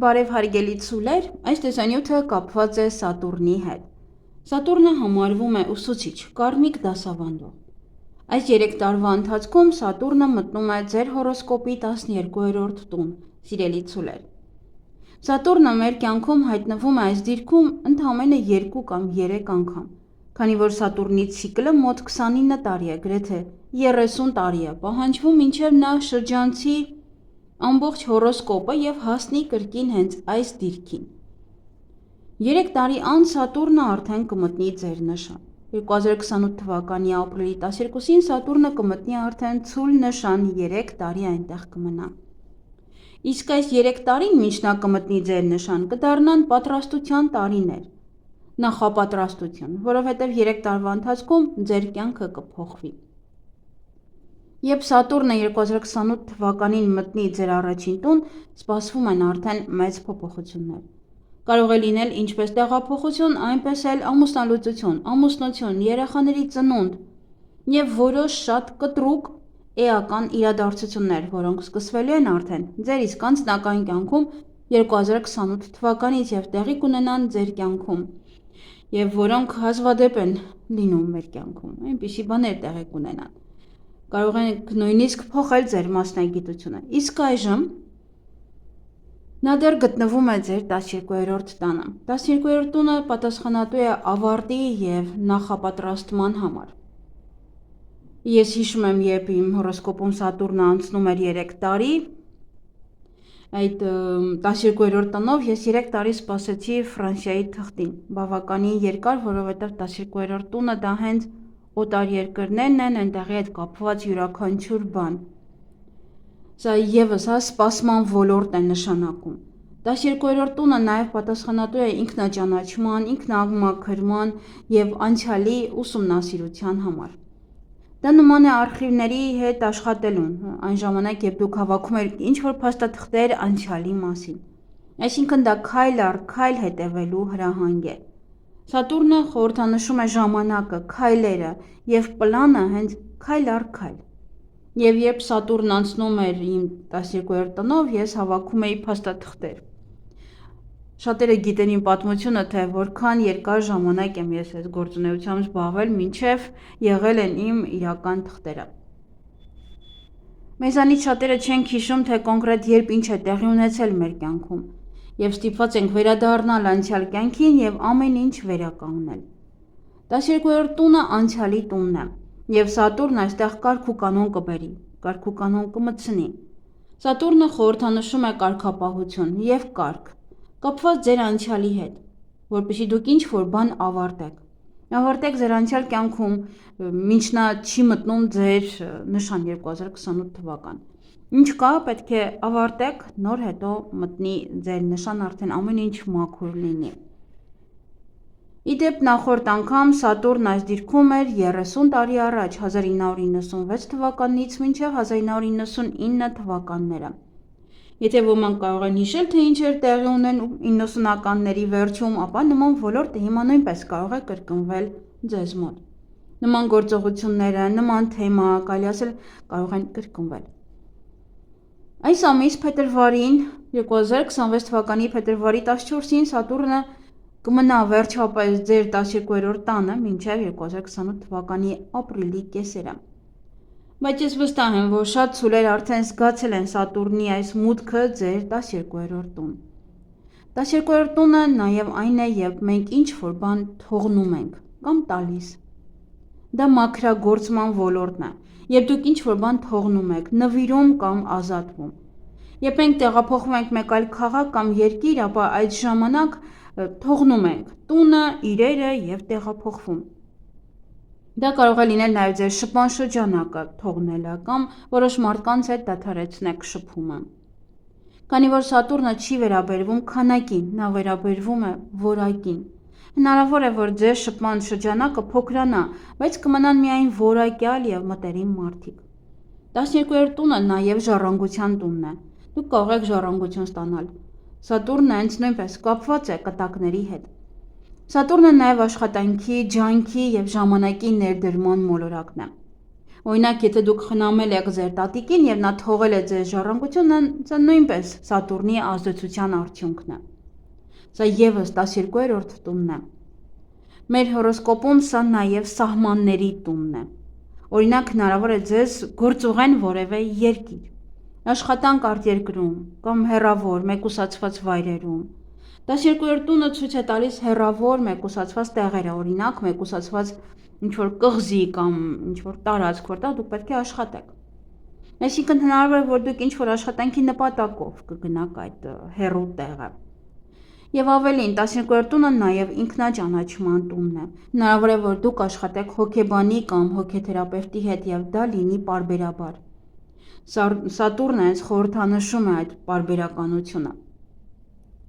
Բարև հարգելի ցուլեր, այս տեսանյութը կապված է Սատուրնի հետ։ Սատուրնը համարվում է ուսուցիչ, կարմիկ դասավանդող։ Այս 3 տարվա ընթացքում Սատուրնը մտնում է ձեր հորոսկոպի 12-րդ տուն, սիրելի ցուլեր։ Սատուրնը մեր կյանքում հայտնվում է այս դիրքում ընդամենը 2 կամ 3 անգամ, քանի որ Սատուրնի ցիկլը մոտ 29 տարի է, գրեթե 30 տարի է պահանջվում մինչև նա շրջանցի ամբողջ հորոսկոպը եւ հասնի կրկին հենց այս դիրքին։ 3 տարի անց Սատուրնը արդեն կմտնի ձեր նշան։ 2028 թվականի ապրիլի 12-ին Սատուրնը կմտնի արդեն ցուլ նշան, 3 տարի այնտեղ կմնա։ Իսկ այս 3 տարին մինչ նա կմտնի ձեր նշան կդառնան պատրաստության տարիներ։ Նախապատրաստություն, որովհետև 3 տարվա ընթացքում ձեր կյանքը կփոխվի։ Երբ Սատուրնը 2028 թվականին մտնի ձեր առաջին տուն, սպասվում են արդեն մեծ փոփոխություններ։ Կարող է լինել ինչպես տեղափոխություն, այնպես էլ ամուսնալուծություն, ամուսնություն, երեխաների ծնունդ եւ որոշ շատ կտրուկ էական իրադարձություններ, որոնք սկսվելու են արդեն ձեր իսկ անձնական կյանքում 2028 թվականից եւ տեղի կունենան ձեր կյանքում եւ որոնք հազվադեպ են լինում մեր կյանքում, այնպիսի բաներ տեղի կունենան։ Կարող եք նույնիսկ փոխել ձեր մասնագիտությունը։ Իսկ այժմ նա դեռ գտնվում է ձեր 12-րդ տանը։ 12-րդ տունը պատասխանատու է ավարտի եւ նախապատրաստման համար։ Ես հիշում եմ, երբ իմ հորոսկոպում Սատուրնը անցնում էր 3 տարի, այդ 12-րդ տնով ես 3 տարի սպասեցի Ֆրանսիայի թղթին։ Բավականին երկար, որովհետև 12-րդ տունը դա հենց օտարերկրներն են, այնտեղի հետ կապված յուրաքանչյուր բան։ Սա եւս սպասման ոլորտ է նշանակում։ 12-րդ տունը նաև պատասխանատու է ինքնաճանաչման, ինքնամաքրման եւ անցյալի ուսումնասիրության համար։ Դա նման է արխիվների հետ աշխատելուն, այն ժամանակ, երբ դուք հավաքում եք ինչ-որ փաստաթղթեր անցյալի մասին։ Այսինքն դա քայլ առ քայլ հետևելու հրահանգ է։ Սատուրնը խորհրդանշում է ժամանակը, քայլերը եւ պլանը հենց քայլ առ քայլ։ Եվ երբ Սատուրնն անցնում էր իմ 12-րդ տնով, ես հավաքում էի փաստաթղթեր։ Շատերը գիտեն իմ պատմությունը, թե որքան երկար ժամանակ եմ ես այս գործունեությամբ զբաղվել, մինչև եղել են իմ իրական թղթերը։ Մեզանից շատերը չենք հիշում, թե կոնկրետ երբ ինչ է տեղի ունեցել մեր կյանքում, եւ ստիպված ենք վերադառնալ անցյալ կյանքին եւ ամեն ինչ վերականգնել։ 12-րդ տունը անցյալի տունն է, եւ Սատուրնը այստեղ կարգ ու կանոն կբերի, կարգ ու կանոն կմտցնի։ Սատուրնը խորհրդանշում է կարգապահություն եւ կարգ, կապված ձեր անցյալի հետ, որպեսզի դուք ինչ-որ բան ավարտեք ձեր անցյալ կյանքում, մինչ նա չի մտնում ձեր նշան 2028 թվական։ Ինչ կա, պետք է ավարտեք, նոր հետո մտնի ձեր նշան, արդեն ամեն ինչ մաքուր լինի։ Իդեպ նախորդ անգամ Սատուրնն այս դիրքում էր 30 տարի առաջ, 1996 թվականից մինչև 1999 թվականները։ Եթե ոմանք կարող են հիշել, թե ինչ էր տեղի ունենում 90-ականների վերջում, ապա նման ոլորտը հիմա նույնպես կարող է կրկնվել ձեզ մոտ։ Նման գործողությունները, նման թեմա, կարելի ասել, կարող են կրկնվել։ Այս ամիս փետրվարին, 2026 թվականի փետրվարի 14-ին Սատուրնը կմնա վերջապես ձեր 12-րդ տանը մինչև 2028 թվականի ապրիլի կեսերը։ Բայց ես վստահ եմ, որ շատ ցուլեր արդեն զգացել են Սատուրնի այս մուտքը ձեր 12-րդ տուն։ 12-րդ տունը նաև այն է, երբ մենք ինչ-որ բան թողնում ենք կամ տալիս։ Դա մաքրագործման ոլորտն է, երբ դուք ինչ-որ բան թողնում եք, նվիրում կամ ազատվում։ Երբ մենք տեղափոխվում ենք մեկ այլ քաղաք կամ երկիր, ապա այդ ժամանակ թողնում ենք տունը, իրերը եւ տեղափոխվում։ Դա կարող է լինել նաև ձեր շփման շրջանակը թողնելը կամ որոշ մարդկանց հետ դադարեցնեք շփումը։ Քանի որ Սատուրնը չի վերաբերվում քանակին, նա վերաբերվում է որակին։ Հնարավոր է, որ ձեր շփման շրջանակը փոքրանա, բայց կմնան միայն որակյալ եւ մտերիմ մարդիկ։ 12-րդ տունը նաև ժառանգության տունն է։ Դուք կարող եք ժառանգություն ստանալ։ Սատուրնը հենց նույնպես կապված է կտակների հետ։ Սատուրնը նաև աշխատանքի, ջանքի եւ ժամանակի ներդրման մոլորակն է։ Օրինակ, եթե դուք խնամել եք ձեր տատիկին եւ նա թողել է ձեր ժառանգությունը, սա նույնպես Սատուրնի ազդեցության արդյունքն է։ Սա եւս 12-րդ տունն է։ Մեր հորոսկոպում սա նաեւ սահմանների տունն է։ Օրինակ, հնարավոր է ձեզ գործուղեն որևէ երկիր, աշխատանք արտերկրում կամ հեռավոր մեկուսացված վայրերում։ 12-րդ տունը ցույց է տալիս հեռավոր մեկուսացված տեղերը, օրինակ մեկուսացված ինչ-որ կղզի կամ ինչ-որ տարածք, որտեղ դուք պետք է աշխատեք։ Այսինքն հնարավոր է, որ դուք ինչ-որ աշխատանքի նպատակով կգնաք այդ հեռու տեղը։ Եվ ավելին, 12-րդ տունը նաև ինքնաճանաչման տունն է։ Հնարավոր է, որ դուք աշխատեք հոգեբանի կամ հոգեթերապևտի հետ եւ դա լինի պարբերաբար։ Սատուրնը հենց խորհրդանշում է այդ պարբերականությունը։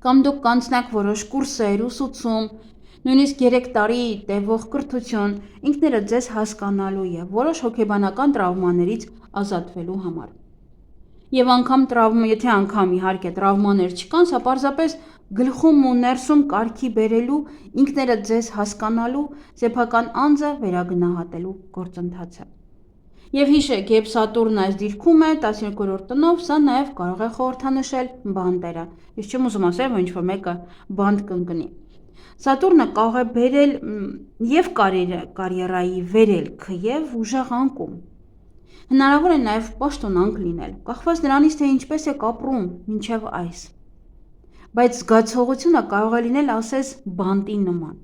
Կամ դուք կանցնեք որոշ կուրսեր, ուսուցում, նույնիսկ 3 տարի տևող կրթություն, ինքներդ ձեզ հասկանալու եւ որոշ հոգեբանական տրավմաներից ազատվելու համար։ Եվ եթե անգամ իհարկե տրավմաներ չկան, սա պարզապես գլխում ու ներսում կարգի բերելու, ինքներդ ձեզ հասկանալու, սեփական անձը վերագնահատելու գործընթաց է։ Եվ հիշեք, երբ Սատուրնն այս դիրքում է 12-րդ տնով, սա նաև կարող է խորհրդանշել բանտերը։ Ես չեմ ուզում ասել, որ ինչ-որ մեկը բանտ կընկնի։ Սատուրնը կարող է բերել եւ կարիերայի վերելք եւ ուժեղ անկում։ Հնարավոր է նաև պաշտոնանկ լինել, կախված նրանից, թե ինչպես եք ապրում մինչև այս։ Բայց զգացողությունը կարող է լինել ասես բանտի նման։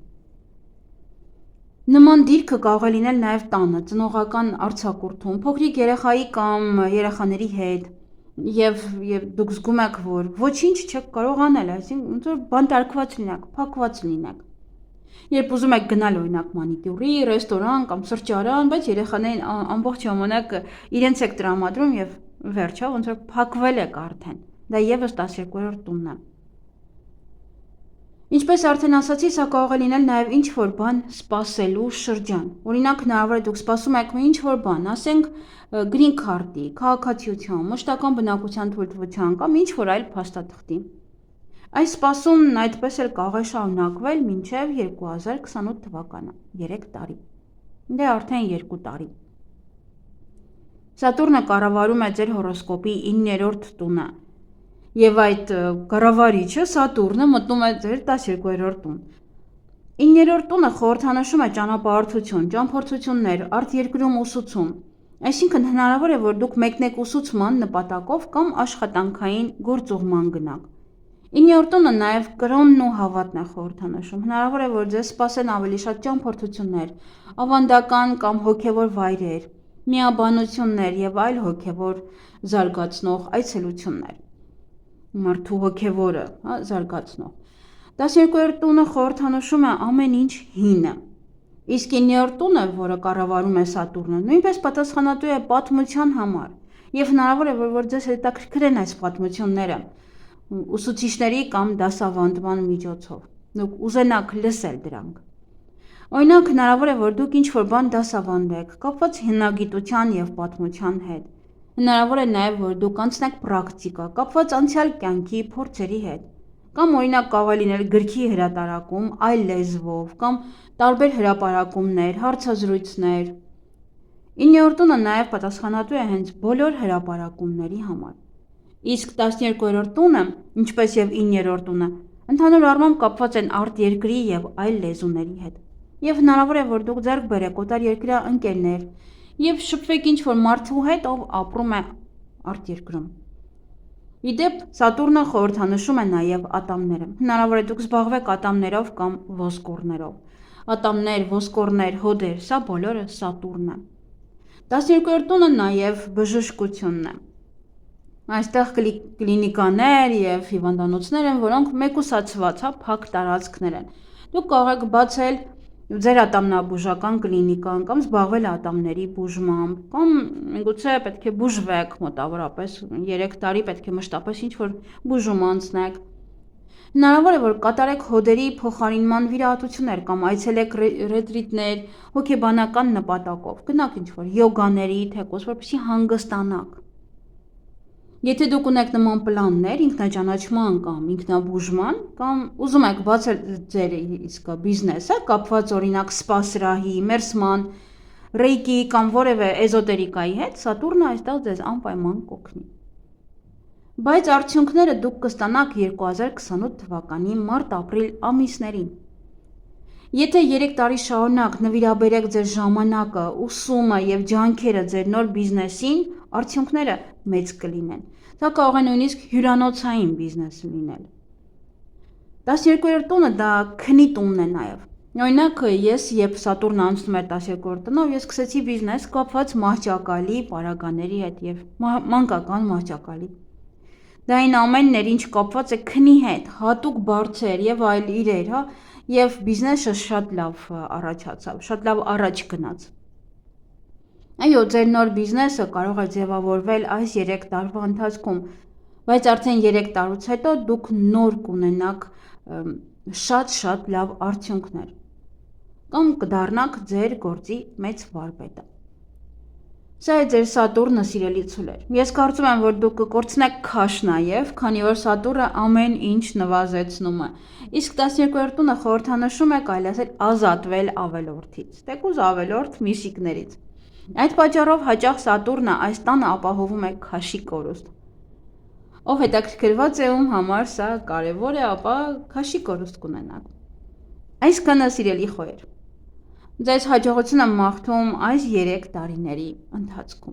Նման դիրքը կարող է լինել նաև տանը, ծնողական արձակուրդում, փոքրիկ երեխայի կամ երեխաների հետ, եւ դուք զգում եք, որ ոչինչ չեք կարող անել, այսինքն ոնց որ բանտարկված լինեք, փակված լինեք։ Երբ ուզում եք գնալ օրինակ մանիկյուրի, ռեստորան կամ սրճարան, բայց երեխաներին ամբողջ ժամանակ իրենց եք տրամադրում եւ վերջը ոնց որ փակվել եք արդեն։ Դա եւս 12-րդ տունն է։ Ինչպես արդեն ասացի, սա կարող է լինել նաեւ ինչ-որ բան սպասելու շրջան։ Օրինակ, հնարավոր է դուք սպասում եք ինչ-որ բան, ասենք գրին քարտի, քաղաքացիության, մշտական բնակության թույլտվության կամ ինչ-որ այլ փաստաթղթի։ Այս սպասումն այդպես էլ կարող է շարունակվել մինչև 2028 թվականը, 3 տարի։ Դե արդեն 2 տարի։ Սատուրնը կառավարում է ձեր հորոսկոպի 9-րդ տունը, եւ այդ կառավարիչը Սատուրնը մտնում է ձեր 12-րդ տուն։ 9-րդ տունը խորհրդանշում է ճանապարհորդություն, ճամփորդություններ, արտերկրում ուսուցում։ Այսինքն հնարավոր է, որ դուք մեկնեք ուսուցման նպատակով կամ աշխատանքային գործուղման գնաք։ 9-րդ տունը նաև կրոնն ու հավատն է խորհրդանշում։ Հնարավոր է, որ ձեզ սպասեն ավելի շատ ճամփորդություններ, ավանդական կամ հոգևոր վայրեր, միաբանություններ եւ այլ հոգևոր զարգացնող այցելություններ։ Մարդու հոգևորը, զարգացնող։ 12-րդ տունը խորհրդանշում է ամեն ինչ հինը։ Իսկ 9-րդ տունը, որը կառավարում է Սատուրնը, նույնպես պատասխանատու է պատմության համար։ Եվ հնարավոր է, որ ձեզ հետաքրքրեն այս պատմությունները ուսուցիչների կամ դասավանդման միջոցով։ Դուք ուզենաք լսել դրանք։ Օրինակ, հնարավոր է, որ դուք ինչ-որ բան դասավանդեք, կապված հնագիտության եւ պատմության հետ։ Հնարավոր է նաեւ, որ դուք անցնեք պրակտիկա, կապված անցյալ կյանքի փորձերի հետ։ Կամ օրինակ կարող է լինել գրքի հրատարակում այլ լեզվով կամ տարբեր հրապարակումներ, հարցազրույցներ։ 9-րդ տունը նաեւ պատասխանատու է հենց բոլոր հրապարակումների համար։ Իսկ 12-րդ տունը, ինչպես եւ 9-րդ տունը, ընդհանուր առմամբ կապված են արտերկրի եւ այլ լեզուների հետ։ Եվ հնարավոր է, որ դուք ձեռք բերեք օտարերկրյա ընկերներ եւ շփվեք ինչ-որ մարդու հետ, ով ապրում է արտերկրում։ Իդեպ Սատուրնը խորհրդանշում է նաեւ ատամները։ Հնարավոր է դուք զբաղվեք ատամներով կամ ոսկորներով։ Ատամներ, ոսկորներ, հոդեր, սա բոլորը Սատուրնն է։ 12-րդ տունը նաեւ բժշկությունն է։ Այստեղ կլինիկաներ եւ հիվանդանոցներ են, որոնք մեկուսացված, փակ տարածքներ են։ Դուք կարող եք բացել ձեր ատամնաբուժական կլինիկան կամ զբաղվել ատամների բուժմամբ, կամ միգուցե պետք է բուժվեք մոտավորապես 3 տարի պետք է մշտապես ինչ-որ բուժում անցնեք։ Հնարավոր է, որ կատարեք հոդերի փոխարինման վիրահատություններ կամ այցելեք ռետրիտներ հոգեբանական նպատակով, գնաք ինչ-որ յոգաների, թեկուզ որպեսզի հանգստանաք։ Եթե դուք ունեք նման պլաններ ինքնաճանաչման կամ ինքնաբուժման կամ ուզում եք բացել ձեր իսկ բիզնեսը, կապված օրինակ սպա սրահի, մերսման, ռեյկի կամ որևէ էզոտերիկայի հետ, Սատուրնը այստեղ ձեզ անպայման կօգնի։ Բայց արդյունքները դուք կստանաք 2028 թվականի մարտ-ապրիլ ամիսներին։ Եթե 3 տարի շարունակ նվիրաբերեք ձեր ժամանակը, ուսումը եւ ջանքերը ձեր նոր բիզնեսին, արդյունքները մեծ կլինեն։ Դա կարող է նույնիսկ հյուրանոցային բիզնես լինել։ 12-րդ տունը դա քնի տունն է նաեւ։ Օրինակ, ես երբ Սատուրնը անցնում էր 12-րդ տնով, ես սկսեցի բիզնես կապված մահճակալի պարագաների հետ եւ մանկական մահճակալի։ Դա այն ամենն էր, ինչ կապված է քնի հետ, հատուկ բարձեր եւ այլ իրեր, հա, եւ բիզնեսը շատ լավ առաջացավ, շատ լավ առաջ գնաց։ Այո, ձեր նոր բիզնեսը կարող է ձևավորվել այս 3 տարվա ընթացքում, բայց արդեն 3 տարուց հետո դուք նոր կունենաք շատ լավ արդյունքներ կամ կդառնաք ձեր գործի մեծ վարպետը։ Սա է ձեր Սատուրնը, սիրելի ցուլեր։ Ես կարծում եմ, որ դուք կկորցնեք քաշ նաև, քանի որ Սատուրնը ամեն ինչ նվազեցնում է։ Իսկ 12-րդ տունը խորհրդանշում է, կարելի ասել, ազատվել ավելորդից, թեկուզ ավելորդ միշիկներից։ Այդ պատճառով հաճախ Սատուրնը այս տանը ապահովում է քաշի կորուստ։ Ով հետաքրքրված է, ում համար սա կարևոր է, ապա քաշի կորուստ կունենաք։ Այսքանը, սիրելի խոհեր։ Ձեզ հաջողություն եմ մաղթում այս 3 տարիների ընթացքում։